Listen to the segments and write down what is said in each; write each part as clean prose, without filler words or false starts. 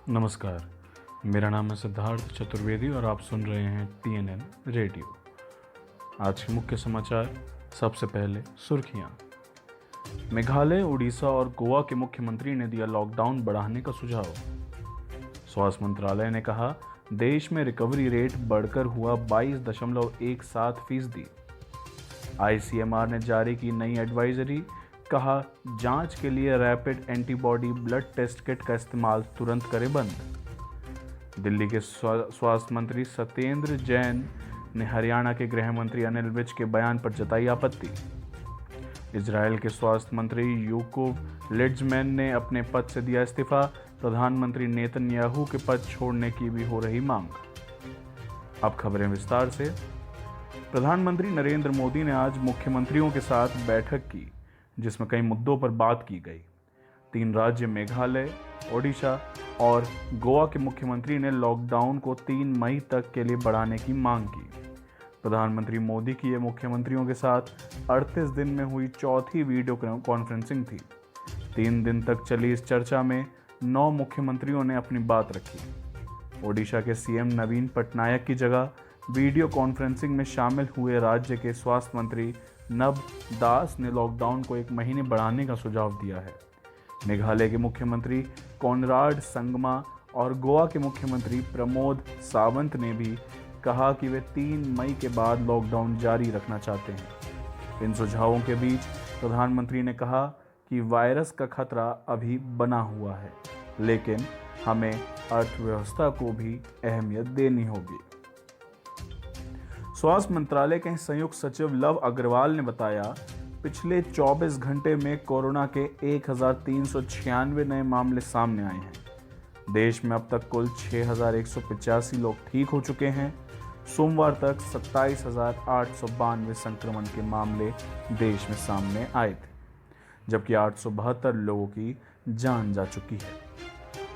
नमस्कार। मेरा नाम है सिद्धार्थ चतुर्वेदी और आप सुन रहे हैं TNN रेडियो। आज के मुख्य समाचार। सबसे पहले सुर्खियां। मेघालय, उड़ीसा और गोवा के मुख्यमंत्री ने दिया लॉकडाउन बढ़ाने का सुझाव। स्वास्थ्य मंत्रालय ने कहा, देश में रिकवरी रेट बढ़कर हुआ 22.17%। ICMR ने जारी की नई एडवाइजरी। कहा, जांच के लिए rapid antibody blood test kit का इस्तेमाल तुरंत करें बंद। दिल्ली के स्वास्थ्य मंत्री सत्येंद्र जैन ने हरियाणा के गृह मंत्री अनिल विज के बयान पर जताई आपत्ति। इजरायल के स्वास्थ्य मंत्री याकूब लिड्जमैन ने अपने पद से दिया इस्तीफा। प्रधानमंत्री नेतन्याहू के पद छोड़ने की भी हो रही मांग। अब खबरें विस्तार से। प्रधानमंत्री नरेंद्र मोदी ने आज मुख्यमंत्रियों के साथ बैठक की, जिसमें कई मुद्दों पर बात की गई। 3 राज्य मेघालय, ओडिशा और गोवा के मुख्यमंत्री ने लॉकडाउन को 3 मई तक के लिए बढ़ाने की मांग की। प्रधानमंत्री मोदी की ये मुख्यमंत्रियों के साथ 38 दिन में हुई चौथी वीडियो कॉन्फ्रेंसिंग थी। 3 दिन तक चली इस चर्चा में 9 मुख्यमंत्रियों ने अपनी बात रखी। ओडिशा के CM नवीन पटनायक की जगह वीडियो कॉन्फ्रेंसिंग में शामिल हुए राज्य के स्वास्थ्य मंत्री नब दास ने लॉकडाउन को 1 महीने बढ़ाने का सुझाव दिया है। मेघालय के मुख्यमंत्री कोनराड संगमा और गोवा के मुख्यमंत्री प्रमोद सावंत ने भी कहा कि वे 3 मई के बाद लॉकडाउन जारी रखना चाहते हैं। इन सुझावों के बीच प्रधानमंत्री ने कहा कि वायरस का खतरा अभी बना हुआ है, लेकिन हमें अर्थव्यवस्था को भी अहमियत देनी होगी। स्वास्थ्य मंत्रालय के संयुक्त सचिव लव अग्रवाल ने बताया, पिछले 24 घंटे में कोरोना के 1396 नए मामले सामने आए हैं। देश में अब तक कुल 6185 लोग ठीक हो चुके हैं। सोमवार तक 27,892 संक्रमण के मामले देश में सामने आए थे, जबकि 872 लोगों की जान जा चुकी है।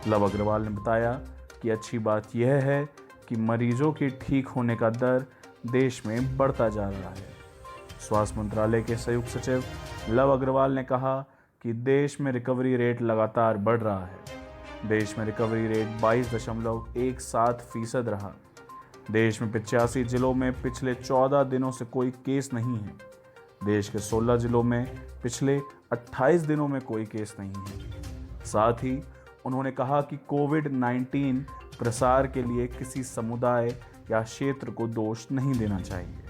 लव अग्रवाल ने बताया कि अच्छी बात यह है कि मरीजों के ठीक होने का दर देश में बढ़ता जा रहा है। स्वास्थ्य मंत्रालय के संयुक्त सचिव लव अग्रवाल ने कहा कि देश में रिकवरी रेट लगातार बढ़ रहा है। देश में रिकवरी रेट 22.17% रहा। देश में 85 जिलों में पिछले 14 दिनों से कोई केस नहीं है। देश के 16 जिलों में पिछले 28 दिनों में कोई केस नहीं है। साथ ही उन्होंने कहा कि कोविड-19 प्रसार के लिए किसी समुदाय या क्षेत्र को दोष नहीं देना चाहिए।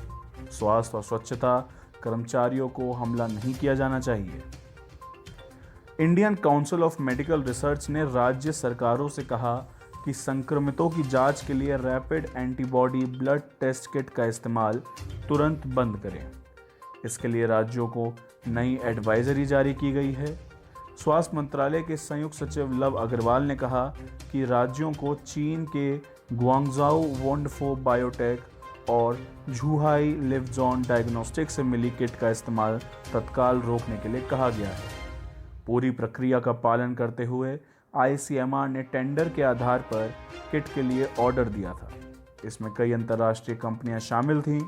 स्वास्थ्य और स्वच्छता कर्मचारियों को हमला नहीं किया जाना चाहिए। Indian council of medical research ने राज्य सरकारों से कहा कि संक्रमितों की जांच के लिए rapid antibody blood test kit का इस्तेमाल तुरंत बंद करें। इसके लिए राज्यों को नई एडवाइजरी जारी की गई है। स्वास्थ्य मंत्रालय के संयुक्त सचिव लव अग्रवाल ने कहा कि राज्यों को चीन के ग्वांगझाओ वोंडफो बायोटेक और झुहाई लिवजॉन डायग्नोस्टिक से मिली किट का इस्तेमाल तत्काल रोकने के लिए कहा गया है। पूरी प्रक्रिया का पालन करते हुए ICMR ने टेंडर के आधार पर किट के लिए ऑर्डर दिया था। इसमें कई अंतर्राष्ट्रीय कंपनियां शामिल थीं।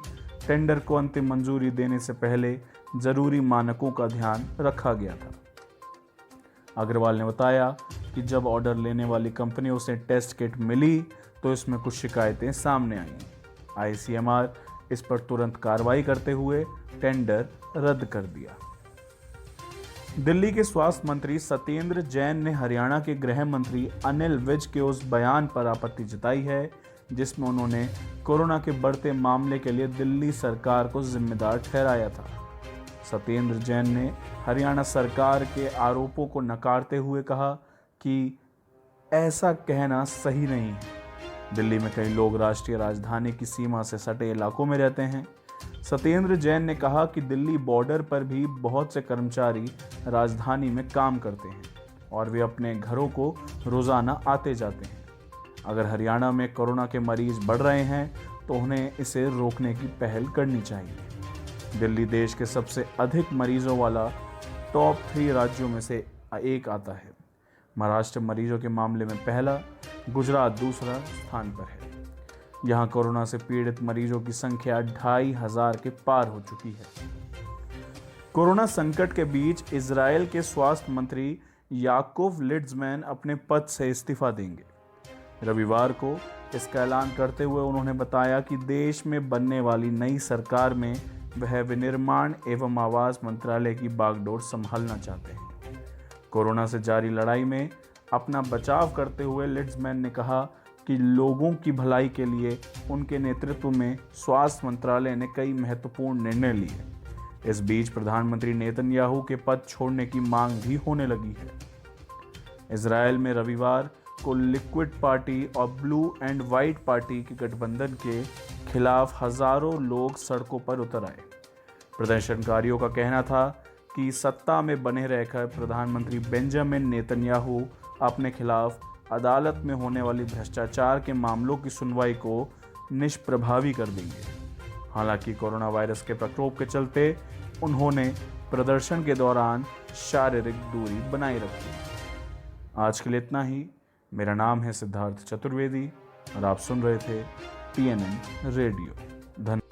टेंडर को अंतिम मंजूरी देने से पहले जरूरी मानकों का ध्यान रखा गया था। अग्रवाल ने बताया कि जब ऑर्डर लेने वाली कंपनियों से टेस्ट किट मिली तो इसमें कुछ शिकायतें सामने आईं। ICMR इस पर तुरंत कार्रवाई करते हुए टेंडर रद्द कर दिया। दिल्ली के स्वास्थ्य मंत्री सत्येंद्र जैन ने हरियाणा के गृह मंत्री अनिल विज के उस बयान पर आपत्ति जताई है, जिसमें उन्होंने कोरोना के बढ़ते मामले के लिए दिल्ली सरकार को जिम्मेदार ठहराया था। सत्येंद्र जैन ने हरियाणा सरकार के आरोपों को नकारते हुए कहा कि ऐसा कहना सही नहीं है। दिल्ली में कई लोग राष्ट्रीय राजधानी की सीमा से सटे इलाकों में रहते हैं। सत्येंद्र जैन ने कहा कि दिल्ली बॉर्डर पर भी बहुत से कर्मचारी राजधानी में काम करते हैं और वे अपने घरों को रोजाना आते जाते हैं। अगर हरियाणा में कोरोना के मरीज बढ़ रहे हैं तो उन्हें इसे रोकने की पहल करनी चाहिए। दिल्ली देश के सबसे अधिक मरीजों वाला टॉप 3 राज्यों में से एक आता है। महाराष्ट्र मरीजों के मामले में पहला, गुजरात दूसरा स्थान पर है। यहाँ कोरोना से पीड़ित मरीजों की संख्या 2500 के पार हो चुकी है। कोरोना संकट के बीच इजरायल के स्वास्थ्य मंत्री याकूब लिड्जमैन अपने पद से इस्तीफा देंगे। रविवार को इसका ऐलान करते हुए उन्होंने बताया कि देश में बनने वाली नई सरकार में वह विनिर्माण एवं आवास मंत्रालय की बागडोर संभालना चाहते हैं। कोरोना से जारी लड़ाई में अपना बचाव करते हुए लिड्समैन ने कहा कि लोगों की भलाई के लिए उनके नेतृत्व में स्वास्थ्य मंत्रालय ने कई महत्वपूर्ण निर्णय लिए। इस बीच प्रधानमंत्री नेतन्याहू के पद छोड़ने की मांग भी होने लगी है। इजरायल में रविवार को लिक्विड पार्टी और ब्लू एंड व्हाइट पार्टी के गठबंधन के खिलाफ हजारों लोग सड़कों पर उतर आए। प्रदर्शनकारियों का कहना था कि सत्ता में बने रहकर प्रधानमंत्री बेंजामिन नेतन्याहू अपने खिलाफ अदालत में होने वाली भ्रष्टाचार के मामलों की सुनवाई को निष्प्रभावी कर देंगे। हालांकि कोरोना वायरस के प्रकोप के चलते उन्होंने प्रदर्शन के दौरान शारीरिक दूरी बनाए रखी। आज के लिए इतना ही। मेरा नाम है सिद्धार्थ चतुर्वेदी और आप सुन रहे थे TNN रेडियो। धन्यवाद।